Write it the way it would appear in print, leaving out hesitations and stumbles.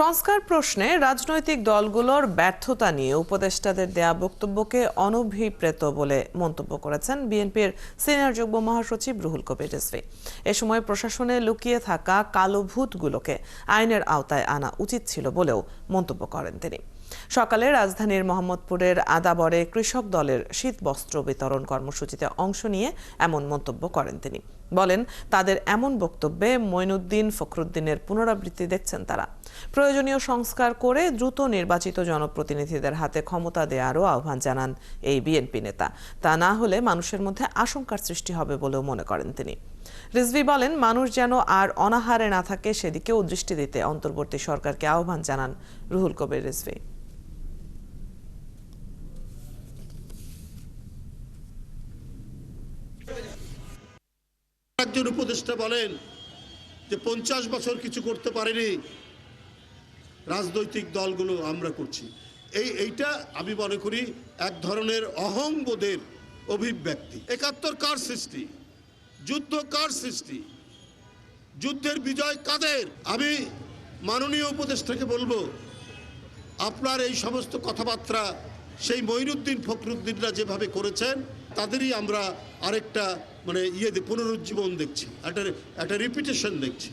সংস্কার প্রশ্নে রাজনৈতিক দলগুলোর ব্যর্থতা নিয়ে উপদেষ্টাদের দেয়া বক্তব্যকে অনভিপ্রেত বলে মন্তব্য করেছেন বিএনপির সিনিয়র যুগ্ম মহাসচিব রুহুল কবির রিজভী। এ সময় প্রশাসনে লুকিয়ে থাকা কালো ভূতগুলোকে আইনের আওতায় আনা উচিত ছিল বলেও মন্তব্য করেন তিনি। সকালে রাজধানীর মোহাম্মদপুরের আদাবরে কৃষক দলের শীতবস্ত্র বিতরণ কর্মসূচিতে অংশ নিয়ে এমন মন্তব্য করেন তিনি। বলেন, তাদের এমন বক্তব্যে মঈনুদ্দিন ফখরুদ্দিনের পুনরাবৃত্তি দেখছেন তারা। প্রয়োজনীয় সংস্কার করে দ্রুত নির্বাচিত জনপ্রতিনিধিদের হাতে ক্ষমতা দেওয়ারও আহ্বান জানান এই বিএনপি নেতা। তা না হলে মানুষের মধ্যে আশঙ্কার সৃষ্টি হবে বলেও মনে করেন তিনি। রিজভী বলেন, মানুষ যেন আর অনাহারে না থাকে সেদিকেও দৃষ্টি দিতে অন্তর্বর্তী সরকারকে আহ্বান জানান রুহুল কবির রিজভী। একজন উপদেষ্টা বলেন যে 50 বছর কিছু করতে পারেনি রাজনৈতিক দলগুলো, আমরা করছি। এইটা আমি মনে করি এক ধরনের অহংবোধের অভিব্যক্তি। 71 কার সৃষ্টি, যুদ্ধ কার সৃষ্টি, যুদ্ধের বিজয় কাদের? আমি মাননীয় উপদেষ্টাকে বলবো, আপনার এই সমস্ত কথাবার্তা সেই মঈনুদ্দিন ফখরুদ্দিনরা যেভাবে করেছেন তাদেরই আমরা আরেকটা পুনরুজ্জীবন দেখছি, একটা রিপিটেশন দেখছি।